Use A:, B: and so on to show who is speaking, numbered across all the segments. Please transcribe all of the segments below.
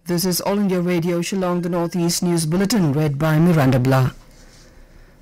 A: This is All India Radio, Shillong, the Northeast News Bulletin, read by Miranda Blah.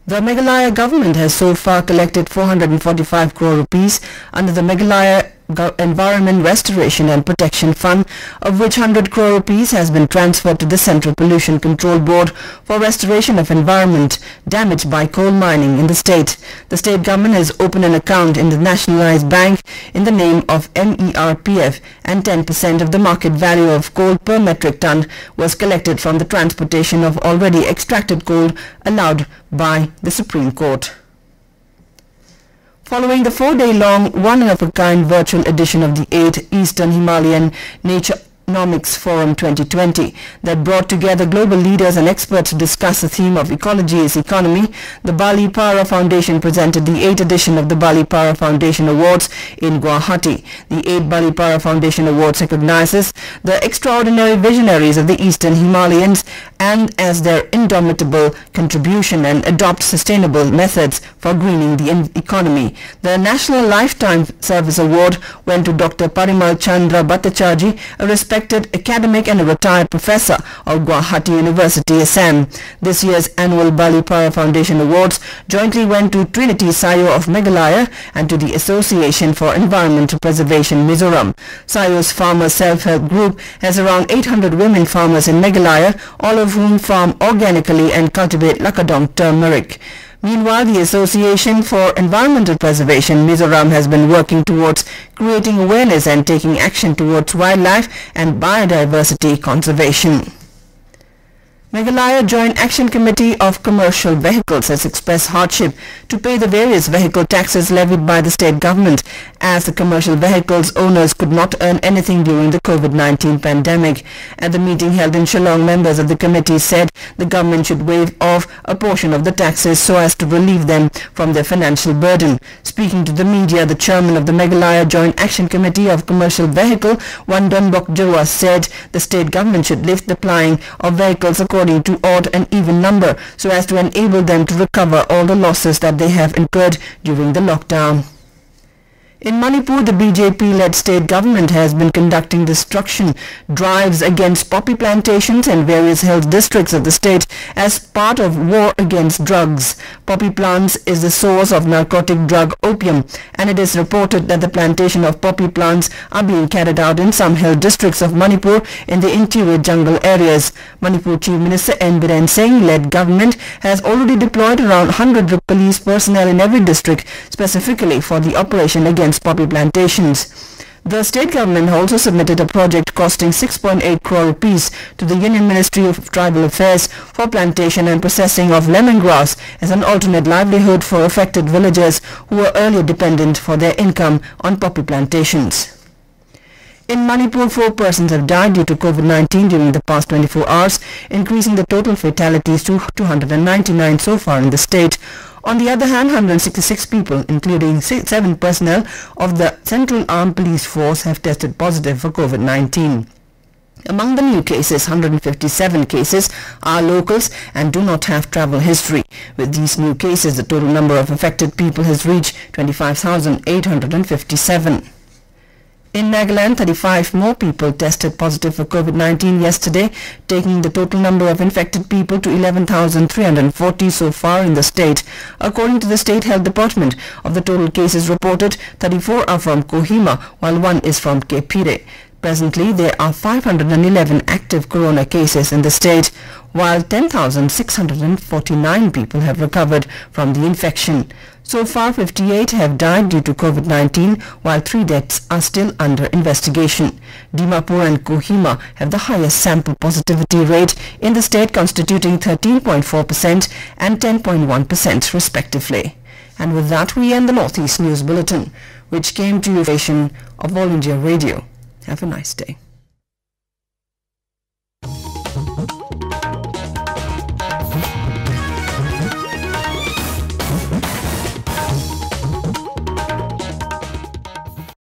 A: The Meghalaya Government has so far collected 445 crore rupees under the Meghalaya Environment Restoration and Protection Fund, of which 100 crore rupees has been transferred to the Central Pollution Control Board for restoration of environment damaged by coal mining in the state. The state government has opened an account in the nationalized bank in the name of MERPF, and 10% of the market value of coal per metric ton was collected from the transportation of already extracted coal allowed by the Supreme Court. Following the 4-day-long, one-of-a-kind virtual edition of the 8th Eastern Himalayan Naturenomics Forum 2020 that brought together global leaders and experts to discuss the theme of ecology is economy, the Balipara Foundation presented the 8th edition of the Balipara Foundation Awards in Guwahati. The 8th Balipara Foundation Awards recognizes the extraordinary visionaries of the Eastern Himalayans and as their indomitable contribution and adopt sustainable methods for greening the economy. The National Lifetime Service Award went to Dr. Parimal Chandra Bhattacharjee, a respected academic and a retired professor of Guwahati University, Assam. This year's annual Balipara Foundation Awards jointly went to Trinity Sayo of Meghalaya and to the Association for Environmental Preservation, Mizoram. Sayo's farmer self-help group has around 800 women farmers in Meghalaya, all of whom farm organically and cultivate Lakadong turmeric. Meanwhile, the Association for Environmental Preservation, Mizoram, has been working towards creating awareness and taking action towards wildlife and biodiversity conservation. Meghalaya Joint Action Committee of Commercial Vehicles has expressed hardship to pay the various vehicle taxes levied by the state government, as the commercial vehicles owners could not earn anything during the COVID-19 pandemic. At the meeting held in Shillong, members of the committee said the government should waive off a portion of the taxes so as to relieve them from their financial burden. Speaking to the media, the chairman of the Meghalaya Joint Action Committee of Commercial Vehicle, Wandonbok Jurwa, said the state government should lift the plying of vehicles according to odd and even number so as to enable them to recover all the losses that they have incurred during the lockdown. In Manipur, the BJP-led state government has been conducting destruction drives against poppy plantations and various health districts of the state as part of war against drugs. Poppy plants is the source of narcotic drug opium, and it is reported that the plantation of poppy plants are being carried out in some hill districts of Manipur in the interior jungle areas. Manipur Chief Minister N. Biren Singh-led government has already deployed around 100 police personnel in every district specifically for the operation against poppy plantations. The state government also submitted a project costing 6.8 crore rupees to the Union Ministry of Tribal Affairs for plantation and processing of lemongrass as an alternate livelihood for affected villagers who were earlier dependent for their income on poppy plantations. In Manipur, 4 persons have died due to COVID-19 during the past 24 hours, increasing the total fatalities to 299 so far in the state. On the other hand, 166 people, including 7 personnel of the Central Armed Police Force, have tested positive for COVID-19. Among the new cases, 157 cases are locals and do not have travel history. With these new cases, the total number of affected people has reached 25,857. In Nagaland, 35 more people tested positive for COVID-19 yesterday, taking the total number of infected people to 11,340 so far in the state. According to the State Health Department, of the total cases reported, 34 are from Kohima, while 1 is from Kepire. Presently, there are 511 active corona cases in the state, while 10,649 people have recovered from the infection. So far, 58 have died due to COVID-19, while 3 deaths are still under investigation. Dimapur and Kohima have the highest sample positivity rate in the state, constituting 13.4% and 10.1% respectively. And with that, we end the Northeast News Bulletin, which came to you from of All India Radio. Have a nice day.